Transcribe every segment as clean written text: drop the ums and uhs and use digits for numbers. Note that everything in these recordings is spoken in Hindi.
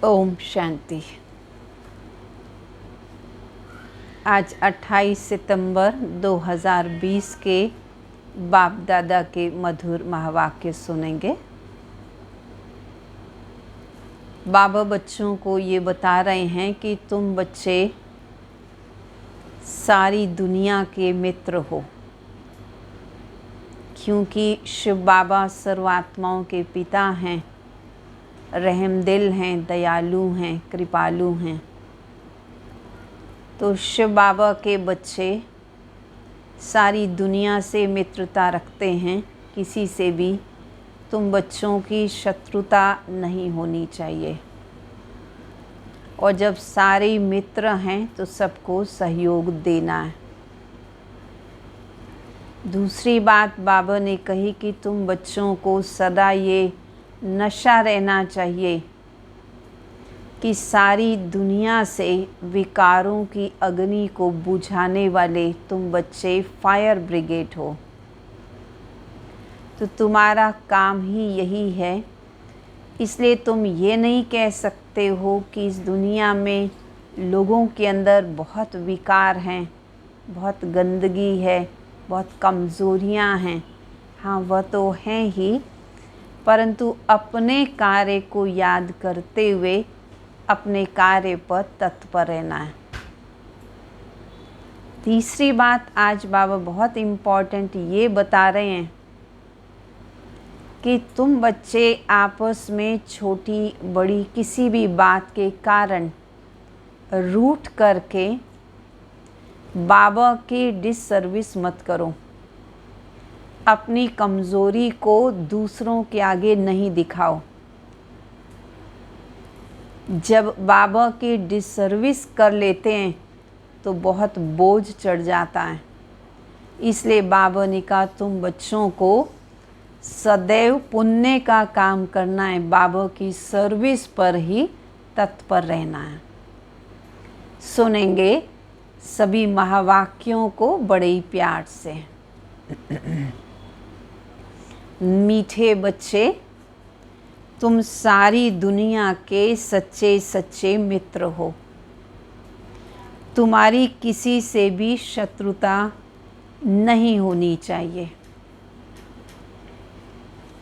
ओम शांति। आज 28 सितंबर 2020 के बाप दादा के मधुर महावाक्य सुनेंगे। बाबा बच्चों को ये बता रहे हैं कि तुम बच्चे सारी दुनिया के मित्र हो, क्योंकि शिव बाबा सर्वात्माओं के पिता हैं, रहमदिल हैं, दयालु हैं, कृपालु हैं। तो शिव बाबा के बच्चे सारी दुनिया से मित्रता रखते हैं, किसी से भी तुम बच्चों की शत्रुता नहीं होनी चाहिए। और जब सारे मित्र हैं तो सबको सहयोग देना है। दूसरी बात बाबा ने कही कि तुम बच्चों को सदा ये नशा रहना चाहिए कि सारी दुनिया से विकारों की अग्नि को बुझाने वाले तुम बच्चे फायर ब्रिगेड हो। तो तुम्हारा काम ही यही है। इसलिए तुम ये नहीं कह सकते हो कि इस दुनिया में लोगों के अंदर बहुत विकार हैं, बहुत गंदगी है, बहुत कमज़ोरियां हैं। हाँ, वह तो हैं ही, परंतु अपने कार्य को याद करते हुए अपने कार्य पर तत्पर रहना है। तीसरी बात आज बाबा बहुत इम्पॉर्टेंट ये बता रहे हैं कि तुम बच्चे आपस में छोटी बड़ी किसी भी बात के कारण रूठ करके बाबा की डिससर्विस मत करो। अपनी कमज़ोरी को दूसरों के आगे नहीं दिखाओ। जब बाबा की डिससर्विस कर लेते हैं तो बहुत बोझ चढ़ जाता है। इसलिए बाबा ने कहा तुम बच्चों को सदैव पुण्य का काम करना है, बाबा की सर्विस पर ही तत्पर रहना है। सुनेंगे सभी महावाक्यों को बड़े ही प्यार से। मीठे बच्चे, तुम सारी दुनिया के सच्चे सच्चे मित्र हो। तुम्हारी किसी से भी शत्रुता नहीं होनी चाहिए,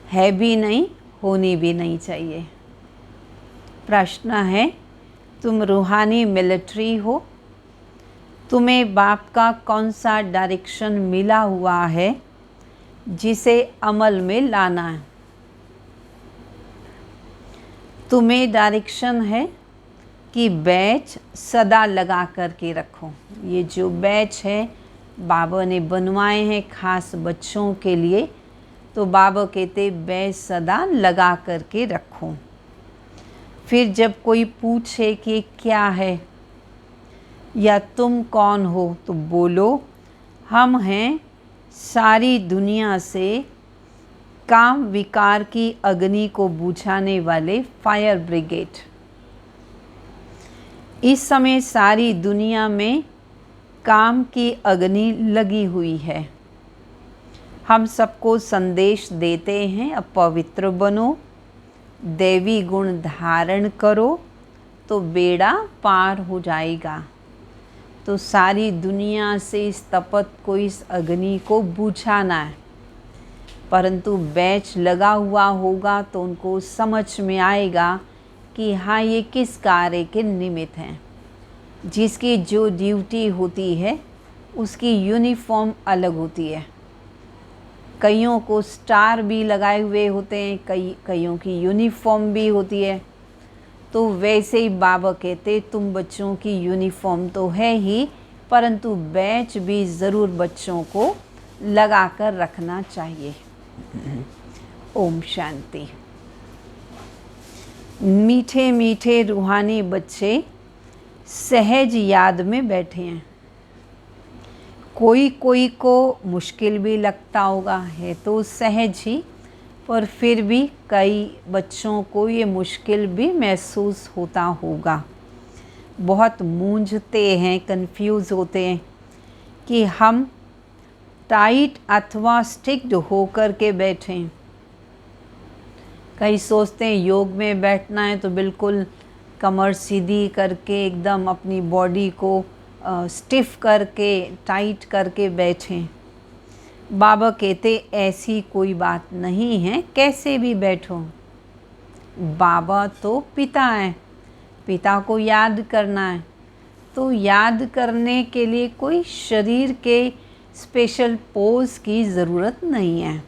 है भी नहीं, होनी भी नहीं चाहिए। प्रश्न है, तुम रूहानी मिलिट्री हो, तुम्हें बाप का कौन सा डायरेक्शन मिला हुआ है जिसे अमल में लाना है। तुम्हें डायरेक्शन है कि बैच सदा लगा कर के रखो। ये जो बैच है बाबा ने बनवाए हैं खास बच्चों के लिए, तो बाबा कहते बैच सदा लगा कर के रखो। फिर जब कोई पूछे कि क्या है या तुम कौन हो, तो बोलो हम हैं सारी दुनिया से काम विकार की अग्नि को बुझाने वाले फायर ब्रिगेड। इस समय सारी दुनिया में काम की अग्नि लगी हुई है। हम सबको संदेश देते हैं, अब पवित्र बनो, दैवी गुण धारण करो तो बेड़ा पार हो जाएगा। तो सारी दुनिया से इस तपत को, इस अग्नि को बुझाना है। परंतु बैच लगा हुआ होगा तो उनको समझ में आएगा कि हाँ, ये किस कार्य के निमित्त हैं। जिसकी जो ड्यूटी होती है उसकी यूनिफॉर्म अलग होती है। कईयों को स्टार भी लगाए हुए होते हैं, कईयों की यूनिफॉर्म भी होती है। तो वैसे ही बाबा कहते तुम बच्चों की यूनिफॉर्म तो है ही, परंतु बैच भी ज़रूर बच्चों को लगा कर रखना चाहिए। ओम शांति। मीठे मीठे रूहानी बच्चे सहज याद में बैठे हैं। कोई कोई को मुश्किल भी लगता होगा, है तो सहज ही, पर फिर भी कई बच्चों को ये मुश्किल भी महसूस होता होगा। बहुत मूंझते हैं, कंफ्यूज होते हैं कि हम टाइट अथवा स्टिक्ड होकर के बैठें। कई सोचते हैं योग में बैठना है तो बिल्कुल कमर सीधी करके एकदम अपनी बॉडी को स्टिफ करके टाइट करके बैठें। बाबा कहते ऐसी कोई बात नहीं है, कैसे भी बैठो। बाबा तो पिता है, पिता को याद करना है। तो याद करने के लिए कोई शरीर के स्पेशल पोज की ज़रूरत नहीं है,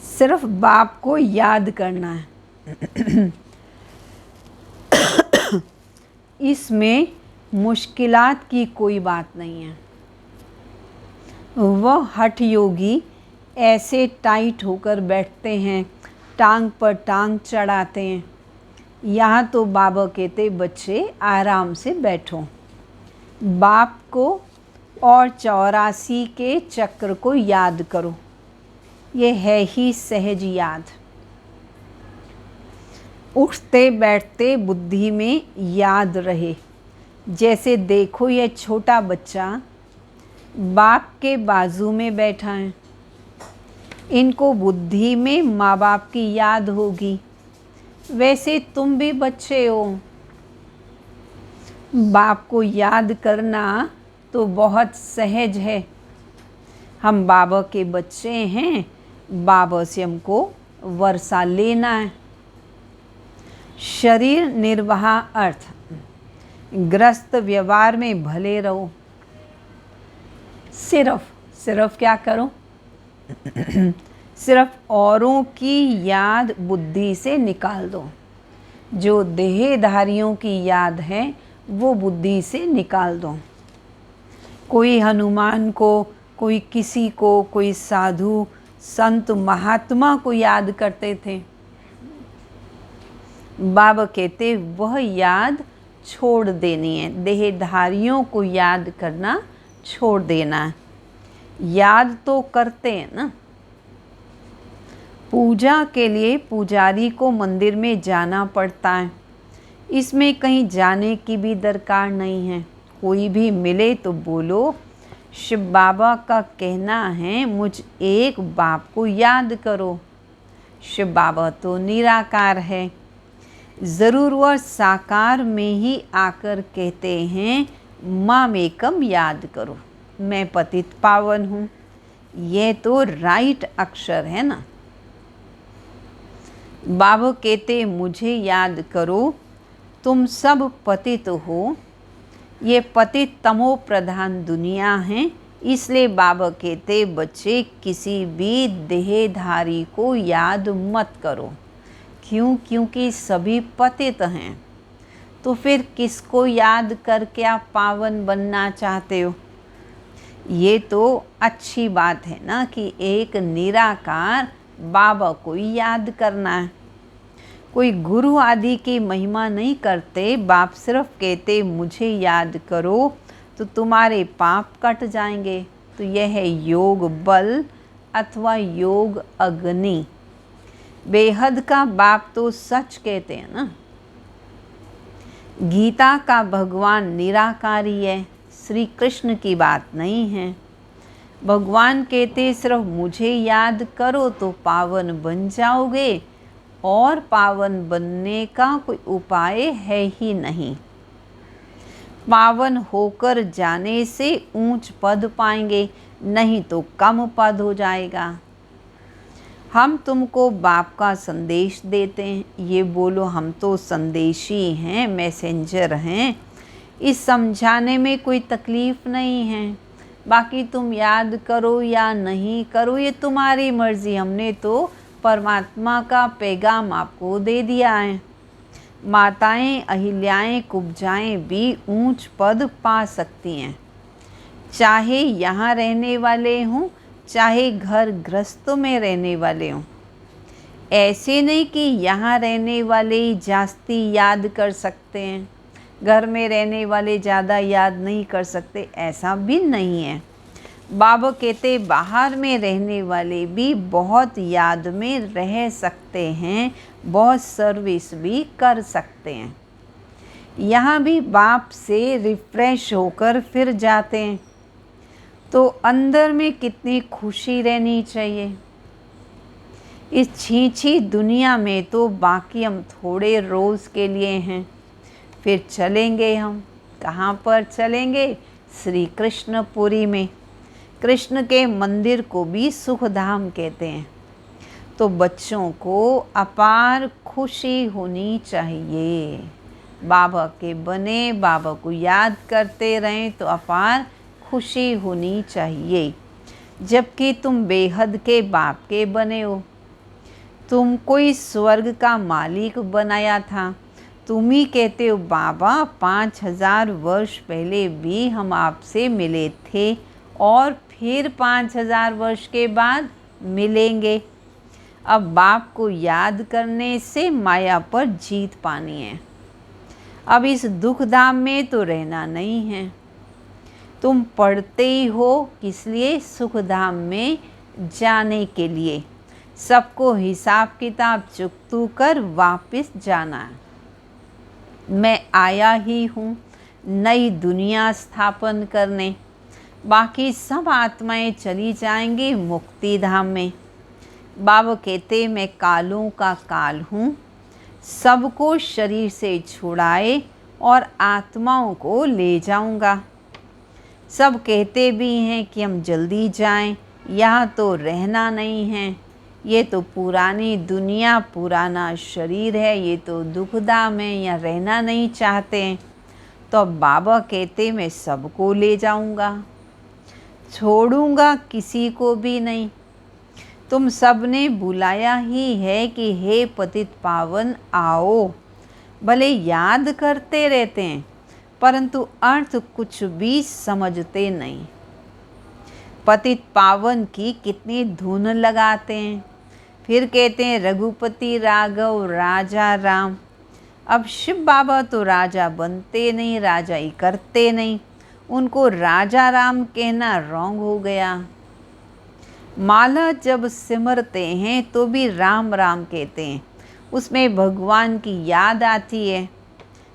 सिर्फ बाप को याद करना है। इसमें मुश्किलात की कोई बात नहीं है। वह हठ योगी ऐसे टाइट होकर बैठते हैं, टांग पर टांग चढ़ाते हैं। यहाँ तो बाबा कहते बच्चे आराम से बैठो, बाप को और 84 के चक्र को याद करो। ये है ही सहज याद। उठते बैठते बुद्धि में याद रहे। जैसे देखो ये छोटा बच्चा बाप के बाजू में बैठा है, इनको बुद्धि में माँ बाप की याद होगी। वैसे तुम भी बच्चे हो, बाप को याद करना तो बहुत सहज है। हम बाबा के बच्चे हैं, बाबा से हमको वर्षा लेना है। शरीर निर्वाह अर्थ ग्रस्त व्यवहार में भले रहो। सिर्फ क्या करो? सिर्फ औरों की याद बुद्धि से निकाल दो। जो देहधारियों की याद है वो बुद्धि से निकाल दो। कोई हनुमान को, कोई किसी को, कोई साधु संत महात्मा को याद करते थे। बाबा कहते वह याद छोड़ देनी है, देहधारियों को याद करना छोड़ देना है। याद तो करते हैं ना। पूजा के लिए पुजारी को मंदिर में जाना पड़ता है, इसमें कहीं जाने की भी दरकार नहीं है। कोई भी मिले तो बोलो शिव बाबा का कहना है मुझ एक बाप को याद करो। शिव बाबा तो निराकार है, ज़रूर वह साकार में ही आकर कहते हैं मामेकम याद करो, मैं पतित पावन हूँ। यह तो राइट अक्षर है ना। बाबा कहते मुझे याद करो, तुम सब पतित हो। ये पतित तमो प्रधान दुनिया है, इसलिए बाबा कहते बच्चे किसी भी देहधारी को याद मत करो। क्यों? क्योंकि सभी पतित हैं। तो फिर किसको याद करके आप पावन बनना चाहते हो? ये तो अच्छी बात है ना कि एक निराकार बाबा को याद करना है। कोई गुरु आदि की महिमा नहीं करते, बाप सिर्फ कहते मुझे याद करो तो तुम्हारे पाप कट जाएंगे। तो यह है योग बल अथवा योग अग्नि। बेहद का बाप तो सच कहते हैं ना। गीता का भगवान निराकारी है, श्री कृष्ण की बात नहीं है। भगवान कहते सिर्फ मुझे याद करो तो पावन बन जाओगे, और पावन बनने का कोई उपाय है ही नहीं। पावन होकर जाने से ऊंच पद पाएंगे, नहीं तो कम पद हो जाएगा। हम तुमको बाप का संदेश देते हैं, ये बोलो हम तो संदेशी हैं, मैसेंजर हैं। इस समझाने में कोई तकलीफ़ नहीं है। बाकी तुम याद करो या नहीं करो ये तुम्हारी मर्ज़ी। हमने तो परमात्मा का पैगाम आपको दे दिया है। माताएं, अहिल्याएं, कुब्जाएं भी ऊंच पद पा सकती हैं, चाहे यहाँ रहने वाले हों, चाहे घर गृहस्थों में रहने वाले हों। ऐसे नहीं कि यहाँ रहने वाले ही जास्ती याद कर सकते हैं, घर में रहने वाले ज़्यादा याद नहीं कर सकते, ऐसा भी नहीं है। बाबा कहते बाहर में रहने वाले भी बहुत याद में रह सकते हैं, बहुत सर्विस भी कर सकते हैं। यहाँ भी बाप से रिफ्रेश होकर फिर जाते हैं, तो अंदर में कितनी खुशी रहनी चाहिए। इस छींची दुनिया में तो बाकी हम थोड़े रोज़ के लिए हैं, फिर चलेंगे हम। कहाँ पर चलेंगे? श्री कृष्णपुरी में। कृष्ण के मंदिर को भी सुखधाम कहते हैं। तो बच्चों को अपार खुशी होनी चाहिए। बाबा के बने, बाबा को याद करते रहें तो अपार खुशी होनी चाहिए। जबकि तुम बेहद के बाप के बने हो, तुम कोई स्वर्ग का मालिक बनाया था। तुम ही कहते हो बाबा 5000 वर्ष पहले भी हम आपसे मिले थे और फिर 5000 वर्ष के बाद मिलेंगे। अब बाप को याद करने से माया पर जीत पानी है। अब इस दुख धाम में तो रहना नहीं है। तुम पढ़ते ही हो किस लिए? सुख धाम में जाने के लिए। सबको हिसाब किताब चुकतू कर वापस जाना है। मैं आया ही हूँ नई दुनिया स्थापन करने, बाकी सब आत्माएं चली जाएंगी मुक्ति धाम में। बाबा कहते मैं कालों का काल हूँ, सबको शरीर से छुड़ाए और आत्माओं को ले जाऊंगा। सब कहते भी हैं कि हम जल्दी जाएं, यहाँ तो रहना नहीं है, ये तो पुरानी दुनिया पुराना शरीर है, ये तो दुखधाम है, यहाँ रहना नहीं चाहते हैं। तो अब बाबा कहते मैं सबको ले जाऊंगा, छोड़ूंगा किसी को भी नहीं। तुम सबने बुलाया ही है कि हे पतित पावन आओ। भले याद करते रहते हैं परंतु अर्थ कुछ भी समझते नहीं। पतित पावन की कितनी धुन लगाते हैं, फिर कहते हैं रघुपति राघव राजा राम। अब शिव बाबा तो राजा बनते नहीं, राजा ही करते नहीं, उनको राजा राम कहना रॉन्ग हो गया। माला जब सिमरते हैं तो भी राम राम कहते हैं, उसमें भगवान की याद आती है।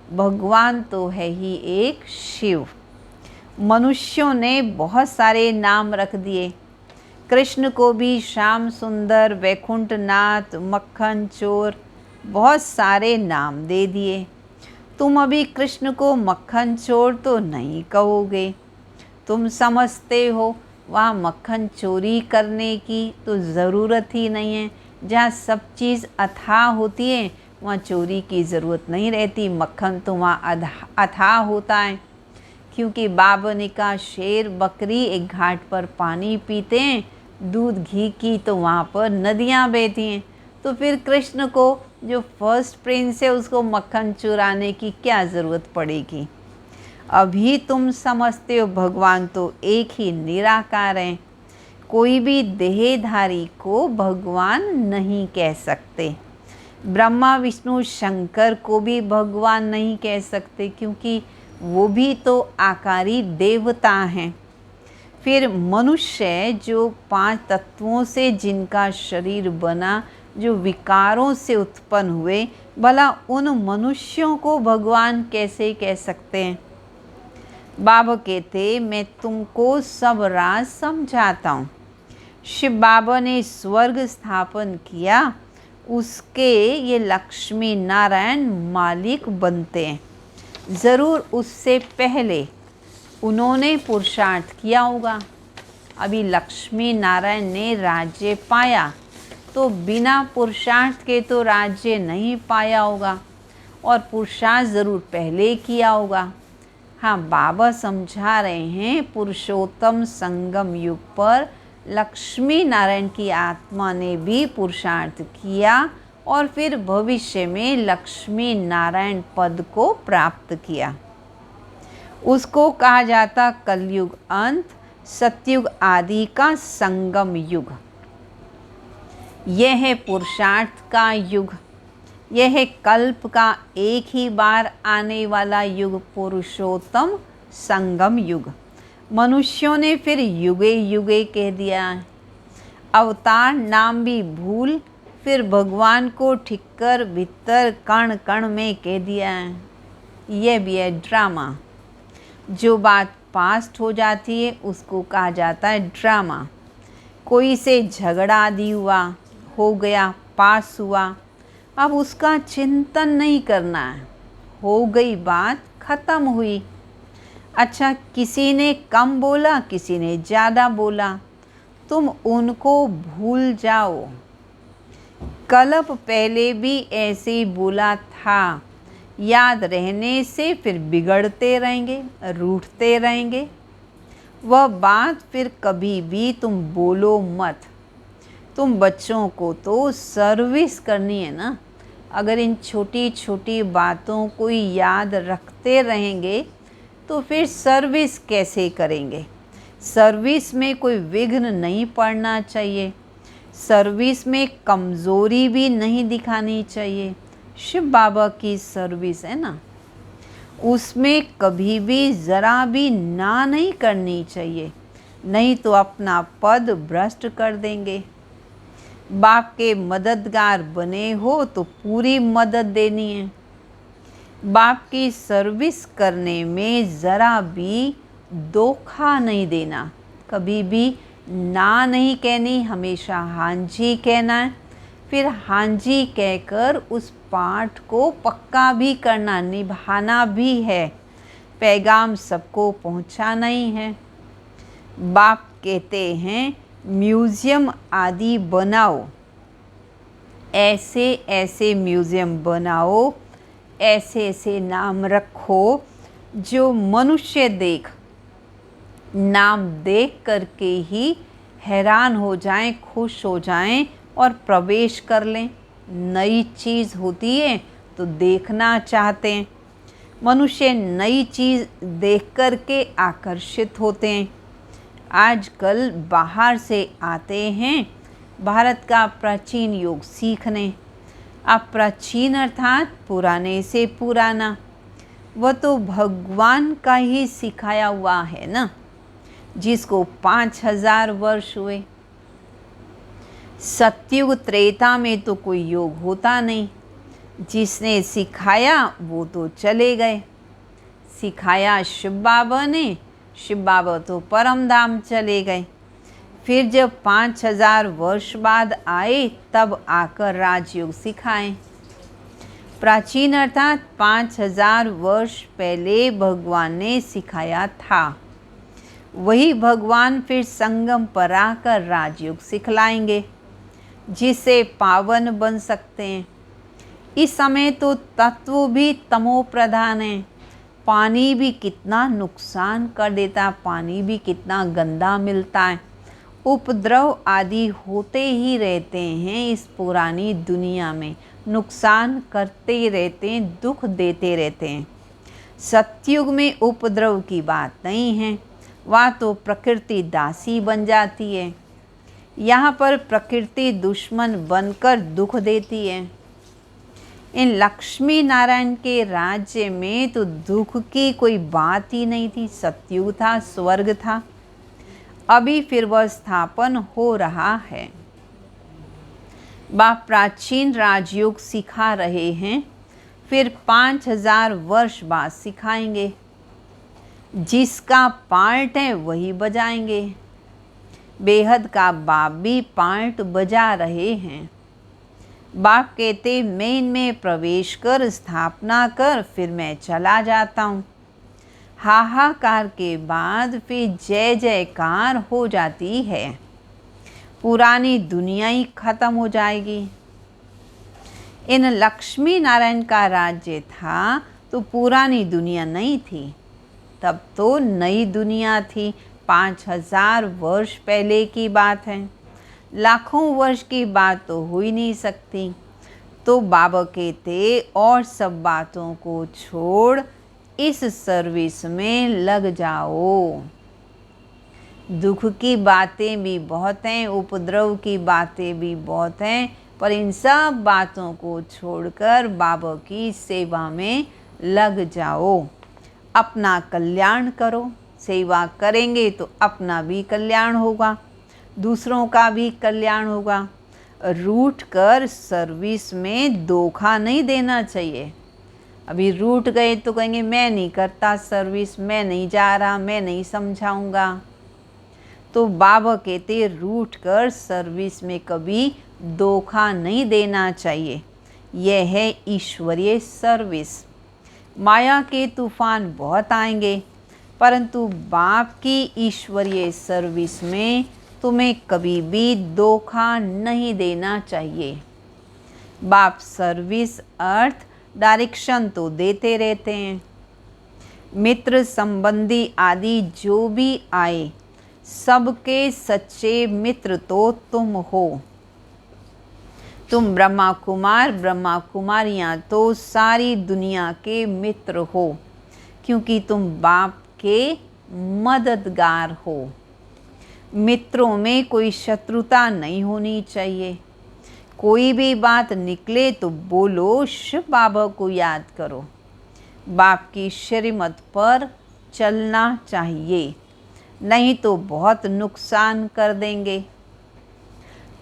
भगवान तो है ही एक शिव। मनुष्यों ने बहुत सारे नाम रख दिए, कृष्ण को भी श्याम सुंदर, वैकुंठनाथ, मक्खन चोर, बहुत सारे नाम दे दिए। तुम अभी कृष्ण को मक्खन चोर तो नहीं कहोगे, तुम समझते हो वहाँ मक्खन चोरी करने की तो ज़रूरत ही नहीं है। जहाँ सब चीज़ अथाह होती है वहाँ चोरी की ज़रूरत नहीं रहती। मक्खन तो वहाँ अथाह होता है, क्योंकि बाबा ने कहा शेर बकरी एक घाट पर पानी पीते हैं, दूध घी की तो वहाँ पर नदियाँ बहती हैं। तो फिर कृष्ण को जो फर्स्ट प्रिंस है उसको मक्खन चुराने की क्या ज़रूरत पड़ेगी। अभी तुम समझते हो भगवान तो एक ही निराकार हैं, कोई भी देहधारी को भगवान नहीं कह सकते। ब्रह्मा विष्णु शंकर को भी भगवान नहीं कह सकते, क्योंकि वो भी तो आकारी देवता हैं। फिर मनुष्य जो 5 तत्वों से जिनका शरीर बना, जो विकारों से उत्पन्न हुए, भला उन मनुष्यों को भगवान कैसे कह सकते हैं। बाबा कहते मैं तुमको सब राज समझाता हूँ। शिव बाबा ने स्वर्ग स्थापन किया, उसके ये लक्ष्मी नारायण मालिक बनते हैं। ज़रूर उससे पहले उन्होंने पुरुषार्थ किया होगा। अभी लक्ष्मी नारायण ने राज्य पाया तो बिना पुरुषार्थ के तो राज्य नहीं पाया होगा, और पुरुषार्थ ज़रूर पहले किया होगा। हाँ, बाबा समझा रहे हैं पुरुषोत्तम संगम युग पर लक्ष्मी नारायण की आत्मा ने भी पुरुषार्थ किया और फिर भविष्य में लक्ष्मी नारायण पद को प्राप्त किया। उसको कहा जाता कलयुग अंत, सतयुग आदि का संगम युग। यह है पुरुषार्थ का युग, यह है कल्प का एक ही बार आने वाला युग, पुरुषोत्तम संगम युग। मनुष्यों ने फिर युगे युगे कह दिया। अवतार नाम भी भूल फिर भगवान को ठिक्कर भीतर कण कण में कह दिया। यह भी है ड्रामा। जो बात पास्ट हो जाती है उसको कहा जाता है ड्रामा। कोई से झगड़ा आदि हुआ, हो गया, पास हुआ, अब उसका चिंतन नहीं करना है, हो गई बात, ख़त्म हुई। अच्छा, किसी ने कम बोला, किसी ने ज़्यादा बोला, तुम उनको भूल जाओ। कल्प पहले भी ऐसे ही बोला था, याद रहने से फिर बिगड़ते रहेंगे, रूठते रहेंगे। वह बात फिर कभी भी तुम बोलो मत। तुम बच्चों को तो सर्विस करनी है ना। अगर इन छोटी छोटी बातों को याद रखते रहेंगे तो फिर सर्विस कैसे करेंगे। सर्विस में कोई विघ्न नहीं पड़ना चाहिए, सर्विस में कमज़ोरी भी नहीं दिखानी चाहिए। शिव बाबा की सर्विस है ना, उसमें कभी भी ज़रा भी ना नहीं करनी चाहिए, नहीं तो अपना पद भ्रष्ट कर देंगे। बाप के मददगार बने हो तो पूरी मदद देनी है। बाप की सर्विस करने में ज़रा भी धोखा नहीं देना, कभी भी ना नहीं कहनी, हमेशा हाँ जी कहना है। फिर हाँ जी कहकर उस पाठ को पक्का भी करना, निभाना भी है, पैगाम सबको पहुंचाना ही है। बाप कहते हैं म्यूज़ियम आदि बनाओ, ऐसे ऐसे म्यूज़ियम बनाओ, ऐसे ऐसे नाम रखो जो मनुष्य नाम देख करके ही हैरान हो जाएं, खुश हो जाएं और प्रवेश कर लें। नई चीज़ होती है तो देखना चाहते हैं, मनुष्य नई चीज़ देख करके आकर्षित होते हैं। आजकल बाहर से आते हैं भारत का प्राचीन योग सीखने। अब प्राचीन अर्थात पुराने से पुराना, वह तो भगवान का ही सिखाया हुआ है ना, जिसको 5000 वर्ष हुए। सतयुग त्रेता में तो कोई योग होता नहीं, जिसने सिखाया वो तो चले गए। सिखाया शिव बाबा ने, शिव बाबा तो परम धाम चले गए। फिर जब 5000 वर्ष बाद आए तब आकर राजयोग सिखाएं। प्राचीन अर्थात 5000 वर्ष पहले भगवान ने सिखाया था, वही भगवान फिर संगम पर आकर राजयोग सिखलाएंगे, जिससे पावन बन सकते हैं। इस समय तो तत्व भी तमो प्रधान है, पानी भी कितना नुकसान कर देता, पानी भी कितना गंदा मिलता है। उपद्रव आदि होते ही रहते हैं इस पुरानी दुनिया में, नुकसान करते ही रहते हैं, दुख देते रहते हैं। सतयुग में उपद्रव की बात नहीं है, वहाँ तो प्रकृति दासी बन जाती है। यहाँ पर प्रकृति दुश्मन बनकर दुख देती है। इन लक्ष्मी नारायण के राज्य में तो दुख की कोई बात ही नहीं थी, सतयुग था, स्वर्ग था। अभी फिर वह स्थापन हो रहा है। बाप प्राचीन राजयोग सिखा रहे हैं, फिर 5000 वर्ष बाद सिखाएंगे। जिसका पार्ट है वही बजाएंगे। बेहद का बाप भी पार्ट बजा रहे हैं। बाप कहते मैं इनमें प्रवेश कर स्थापना कर फिर मैं चला जाता हूँ। हाहाकार के बाद फिर जय जयकार हो जाती है, पुरानी दुनिया ही खत्म हो जाएगी। इन लक्ष्मी नारायण का राज्य था तो पुरानी दुनिया नहीं थी, तब तो नई दुनिया थी। 5000 वर्ष पहले की बात है, लाखों वर्ष की बात तो हो ही नहीं सकती। तो बाबा कहते और सब बातों को छोड़ इस सर्विस में लग जाओ। दुख की बातें भी बहुत हैं, उपद्रव की बातें भी बहुत हैं, पर इन सब बातों को छोड़कर बाबा की सेवा में लग जाओ। अपना कल्याण करो, सेवा करेंगे तो अपना भी कल्याण होगा, दूसरों का भी कल्याण होगा। रूठ कर सर्विस में धोखा नहीं देना चाहिए। अभी रूठ गए तो कहेंगे मैं नहीं करता सर्विस, मैं नहीं जा रहा, मैं नहीं समझाऊंगा। तो बाबा कहते रूठ कर सर्विस में कभी धोखा नहीं देना चाहिए। यह है ईश्वरीय सर्विस। माया के तूफान बहुत आएंगे, परंतु बाप की ईश्वरीय सर्विस में तुम्हें कभी भी धोखा नहीं देना चाहिए। बाप सर्विस अर्थ डायरेक्शन तो देते रहते हैं। मित्र संबंधी आदि जो भी आए, सबके सच्चे मित्र तो तुम हो। तुम ब्रह्मा कुमार ब्रह्मा कुमारियाँ तो सारी दुनिया के मित्र हो, क्योंकि तुम बाप के मददगार हो। मित्रों में कोई शत्रुता नहीं होनी चाहिए। कोई भी बात निकले तो बोलो शिव बाबा को याद करो। बाप की श्रीमत पर चलना चाहिए, नहीं तो बहुत नुकसान कर देंगे।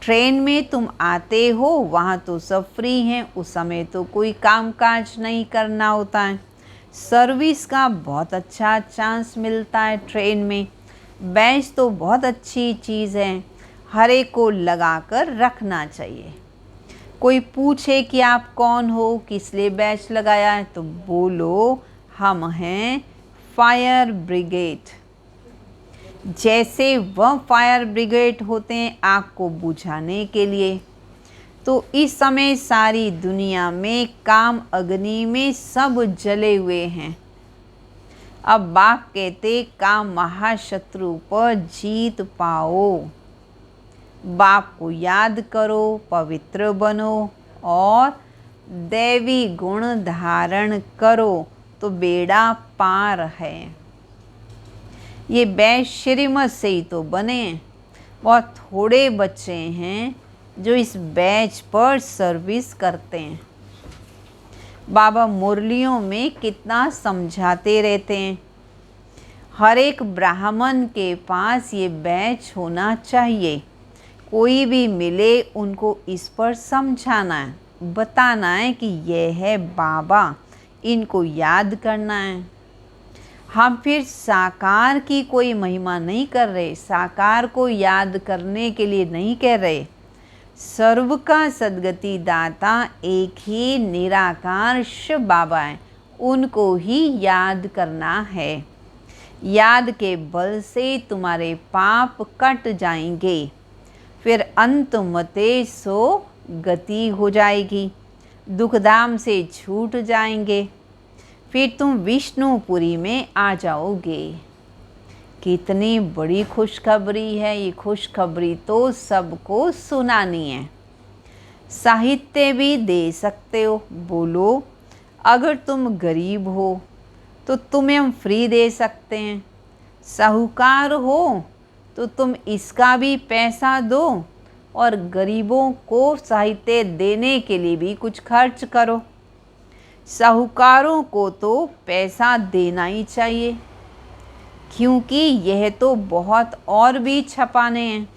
ट्रेन में तुम आते हो, वहाँ तो सब फ्री हैं, उस समय तो कोई कामकाज नहीं करना होता है। सर्विस का बहुत अच्छा चांस मिलता है ट्रेन में। बैच तो बहुत अच्छी चीज़ है, हर एक को लगा कर रखना चाहिए। कोई पूछे कि आप कौन हो, किस लिए बैच लगाया है, तो बोलो हम हैं फायर ब्रिगेड। जैसे वह फायर ब्रिगेड होते हैं आग को बुझाने के लिए। तो इस समय सारी दुनिया में काम अग्नि में सब जले हुए हैं। अब बाप कहते काम महाशत्रु पर जीत पाओ। बाप को याद करो, पवित्र बनो और दैवी गुण धारण करो तो बेड़ा पार है। ये बैच श्रीमत से ही तो बने। बहुत थोड़े बच्चे हैं जो इस बैच पर सर्विस करते हैं। बाबा मुरलियों में कितना समझाते रहते हैं। हर एक ब्राह्मण के पास ये बैच होना चाहिए। कोई भी मिले उनको इस पर समझाना है, बताना है कि यह है बाबा, इनको याद करना है। हम फिर साकार की कोई महिमा नहीं कर रहे, साकार को याद करने के लिए नहीं कह रहे। सर्व का सद्गति दाता एक ही निराकार शिव बाबा है, उनको ही याद करना है। याद के बल से तुम्हारे पाप कट जाएंगे, फिर अंत मते सो गति हो जाएगी, दुखधाम से छूट जाएंगे, फिर तुम विष्णुपुरी में आ जाओगे। कितनी बड़ी खुशखबरी है ये। खुशखबरी तो सबको सुनानी है। साहित्य भी दे सकते हो। बोलो अगर तुम गरीब हो तो तुम्हें हम फ्री दे सकते हैं। साहूकार हो तो तुम इसका भी पैसा दो और गरीबों को साहित्य देने के लिए भी कुछ खर्च करो। साहूकारों को तो पैसा देना ही चाहिए, क्योंकि यह तो बहुत और भी छपाने हैं।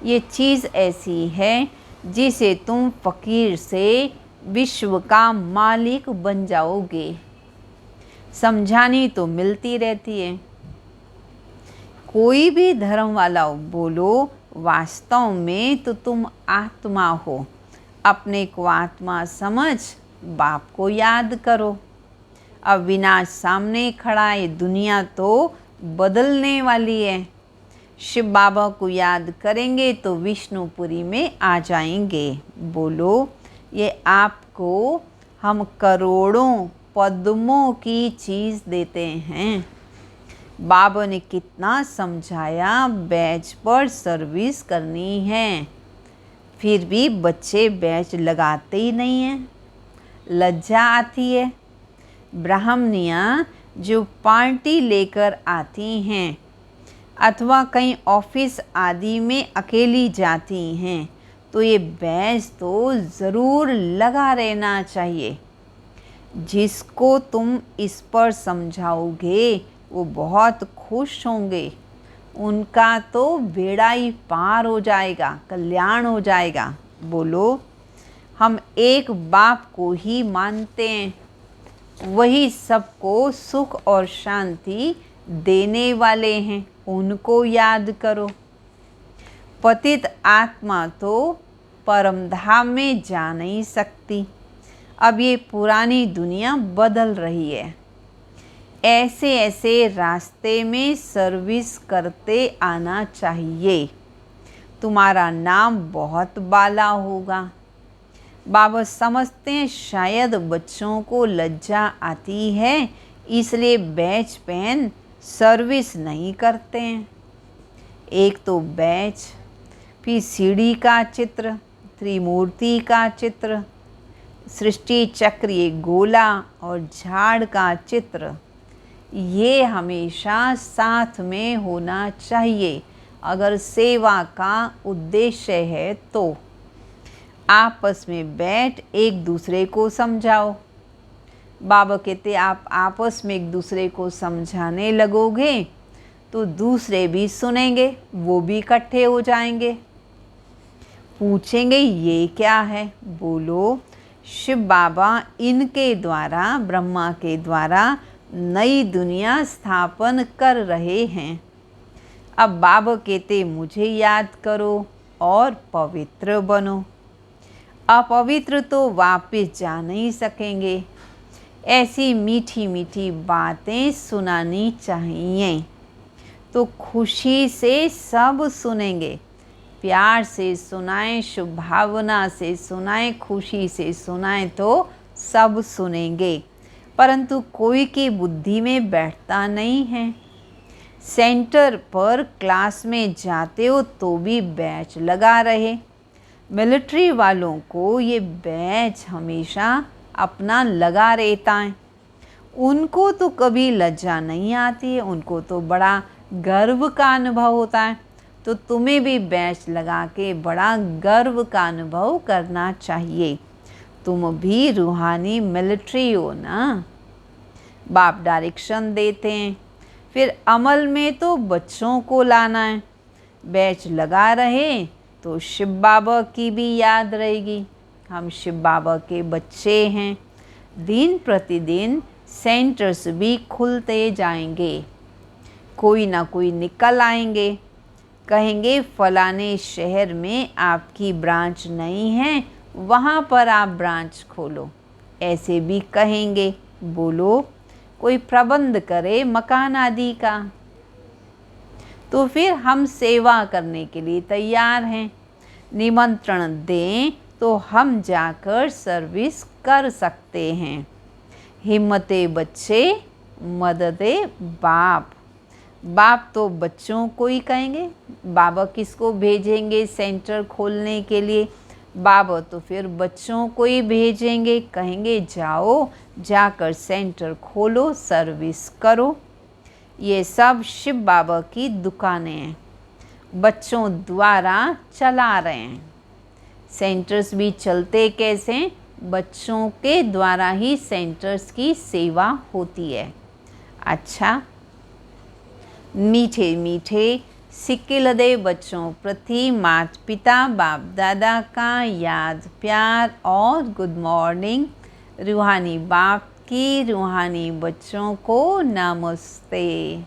ये चीज़ ऐसी है जिसे तुम फकीर से विश्व का मालिक बन जाओगे। समझानी तो मिलती रहती है। कोई भी धर्म वाला हो, बोलो वास्तव में तो तुम आत्मा हो। अपने को आत्मा समझ बाप को याद करो। अब विनाश सामने खड़ा है, दुनिया तो बदलने वाली है। शिव बाबा को याद करेंगे तो विष्णुपुरी में आ जाएंगे। बोलो ये आपको हम करोड़ों पद्मों की चीज़ देते हैं। बाबा ने कितना समझाया, बैच पर सर्विस करनी है, फिर भी बच्चे बैच लगाते ही नहीं हैं। लज्जा आती है। ब्राह्मणियाँ जो पार्टी लेकर आती हैं अथवा कहीं ऑफिस आदि में अकेली जाती हैं तो ये बैच तो ज़रूर लगा रहना चाहिए। जिसको तुम इस पर समझाओगे वो बहुत खुश होंगे। उनका तो बेड़ा ही पार हो जाएगा, कल्याण हो जाएगा। बोलो हम एक बाप को ही मानते हैं, वही सबको सुख और शांति देने वाले हैं, उनको याद करो। पतित आत्मा तो परम धाम में जा नहीं सकती। अब ये पुरानी दुनिया बदल रही है। ऐसे ऐसे रास्ते में सर्विस करते आना चाहिए, तुम्हारा नाम बहुत बाला होगा। बाबा समझते हैं शायद बच्चों को लज्जा आती है, इसलिए बैच पहन सर्विस नहीं करते हैं। एक तो बैच, फिर सीढ़ी का चित्र, त्रिमूर्ति का चित्र, सृष्टि चक्र ये गोला और झाड़ का चित्र, ये हमेशा साथ में होना चाहिए अगर सेवा का उद्देश्य है तो। आपस में बैठ एक दूसरे को समझाओ। बाबा कहते आप आपस में एक दूसरे को समझाने लगोगे तो दूसरे भी सुनेंगे, वो भी इकट्ठे हो जाएंगे। पूछेंगे ये क्या है? बोलो शिव बाबा इनके द्वारा, ब्रह्मा के द्वारा नई दुनिया स्थापन कर रहे हैं। अब बाबा कहते मुझे याद करो और पवित्र बनो। अपवित्र तो वापस जा नहीं सकेंगे। ऐसी मीठी मीठी बातें सुनानी चाहिए तो खुशी से सब सुनेंगे। प्यार से सुनाएं, शुभ भावना से सुनाएं, खुशी से सुनाएं तो सब सुनेंगे। परंतु कोई की बुद्धि में बैठता नहीं है। सेंटर पर क्लास में जाते हो तो भी बैच लगा रहे। मिलिट्री वालों को ये बैच हमेशा अपना लगा रहता है। उनको तो कभी लज्जा नहीं आती है, उनको तो बड़ा गर्व का अनुभव होता है। तो तुम्हें भी बैच लगा के बड़ा गर्व का अनुभव करना चाहिए। तुम भी रूहानी मिलिट्री हो ना। बाप डायरेक्शन देते हैं, फिर अमल में तो बच्चों को लाना है। बैच लगा रहे तो शिव बाबा की भी याद रहेगी। हम शिव बाबा के बच्चे हैं। दिन प्रतिदिन सेंटर्स भी खुलते जाएंगे। कोई ना कोई निकल आएंगे, कहेंगे फलाने शहर में आपकी ब्रांच नहीं है, वहाँ पर आप ब्रांच खोलो। ऐसे भी कहेंगे। बोलो कोई प्रबंध करे मकान आदि का, तो फिर हम सेवा करने के लिए तैयार हैं। निमंत्रण दें तो हम जाकर सर्विस कर सकते हैं। हिम्मते बच्चे, मददे बाप। बाप तो बच्चों को ही कहेंगे। बाबा किसको भेजेंगे सेंटर खोलने के लिए? बाबा तो फिर बच्चों को ही भेजेंगे, कहेंगे जाओ, जाकर सेंटर खोलो, सर्विस करो। ये सब शिव बाबा की दुकानें हैं, बच्चों द्वारा चला रहे हैं। सेंटर्स भी चलते कैसे? बच्चों के द्वारा ही सेंटर्स की सेवा होती है। अच्छा, मीठे मीठे सिक्के लदे बच्चों प्रति माता पिता बाप दादा का याद, प्यार और गुड मॉर्निंग। रूहानी बाप की रूहानी बच्चों को नमस्ते।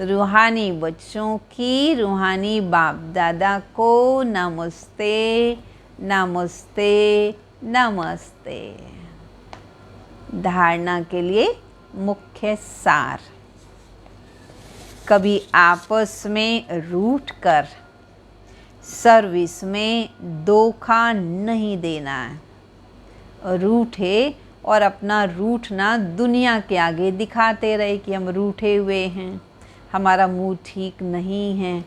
रूहानी बच्चों की रूहानी बाप दादा को नमस्ते, नमस्ते, नमस्ते। धारणा के लिए मुख्य सार। कभी आपस में रूठ कर सर्विस में धोखा नहीं देना है। रूठे और अपना रूठना दुनिया के आगे दिखाते रहे कि हम रूठे हुए हैं, हमारा मूड ठीक नहीं है।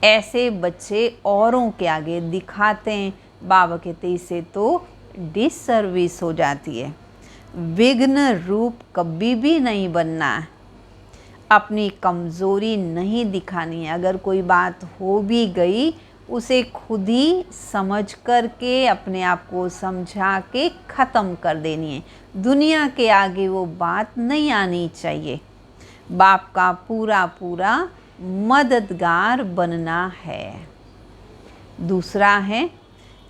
ऐसे बच्चे औरों के आगे दिखाते हैं। बाबा कहते इससे तो डिसर्विस हो जाती है। विघ्न रूप कभी भी नहीं बनना है। अपनी कमज़ोरी नहीं दिखानी है। अगर कोई बात हो भी गई उसे खुद ही समझ कर के अपने आप को समझा के ख़त्म कर देनी है। दुनिया के आगे वो बात नहीं आनी चाहिए। बाप का पूरा पूरा मददगार बनना है। दूसरा है,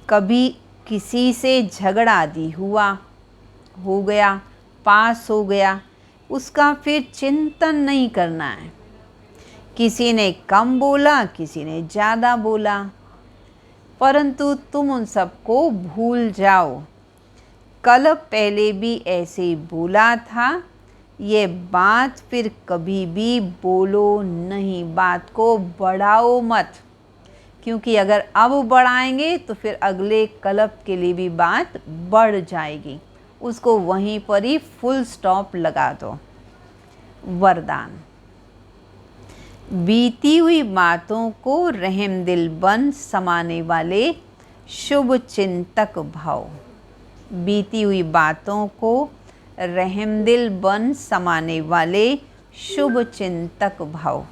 कभी किसी से झगड़ा आदि हो गया, पास हो गया, उसका फिर चिंतन नहीं करना है। किसी ने कम बोला, किसी ने ज़्यादा बोला, परंतु तुम उन सबको भूल जाओ। कल पहले भी ऐसे ही बोला था, ये बात फिर कभी भी बोलो नहीं। बात को बढ़ाओ मत, क्योंकि अगर अब बढ़ाएंगे तो फिर अगले कल्प के लिए भी बात बढ़ जाएगी। उसको वहीं पर ही फुल स्टॉप लगा दो। वरदान। बीती हुई बातों को रहमदिल बन समाने वाले शुभ चिंतक भव। बीती हुई बातों को रहमदिल बन समाने वाले शुभ चिंतक भव।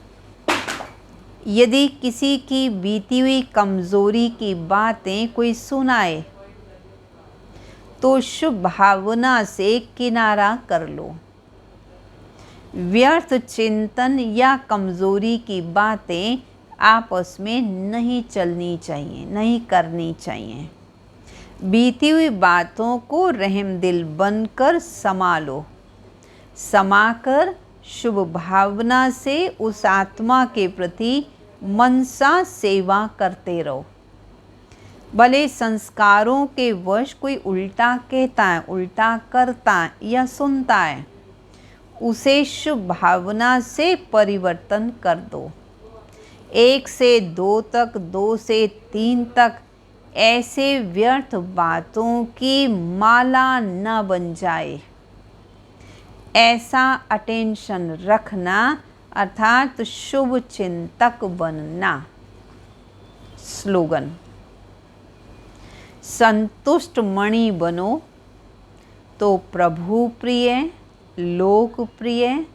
यदि किसी की बीती हुई कमज़ोरी की बातें कोई सुनाए तो शुभ भावना से किनारा कर लो। व्यर्थ चिंतन या कमज़ोरी की बातें आपस में नहीं चलनी चाहिए, नहीं करनी चाहिए। बीती हुई बातों को रहमदिल बनकर संभालो, समाकर शुभ भावना से उस आत्मा के प्रति मनसा सेवा करते रहो। भले संस्कारों के वश कोई उल्टा कहता है, उल्टा करता है या सुनता है, उसे शुभ भावना से परिवर्तन कर दो। 1 से 2 तक, 2 से 3 तक ऐसे व्यर्थ बातों की माला न बन जाए, ऐसा अटेंशन रखना अर्थात शुभ चिंतक बनना। स्लोगन: संतुष्ट मणि बनो तो प्रभु प्रिय, लोकप्रिय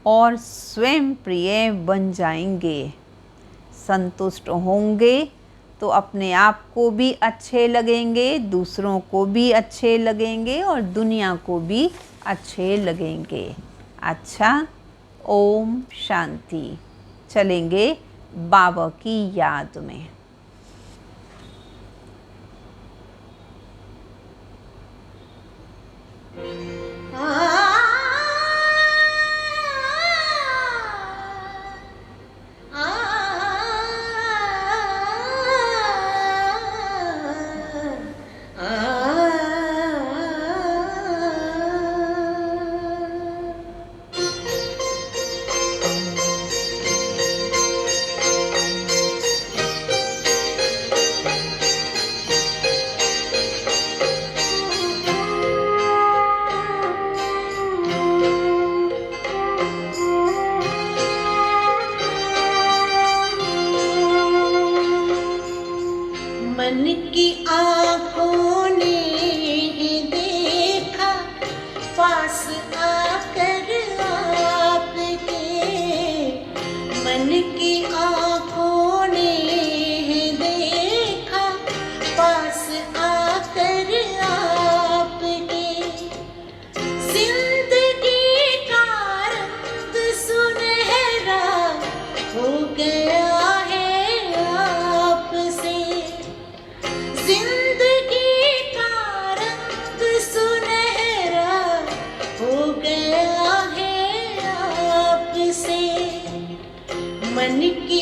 और स्वयं प्रिय बन जाएंगे। संतुष्ट होंगे तो अपने आप को भी अच्छे लगेंगे, दूसरों को भी अच्छे लगेंगे और दुनिया को भी अच्छे लगेंगे। अच्छा, ओम शांति। चलेंगे बाबा की याद में। मन की आँखों ने देखा पास आकर आपके, मन की आँखों ने देखा पास आकर आपके, जिंदगी का रंग सुनहरा हो गया मन की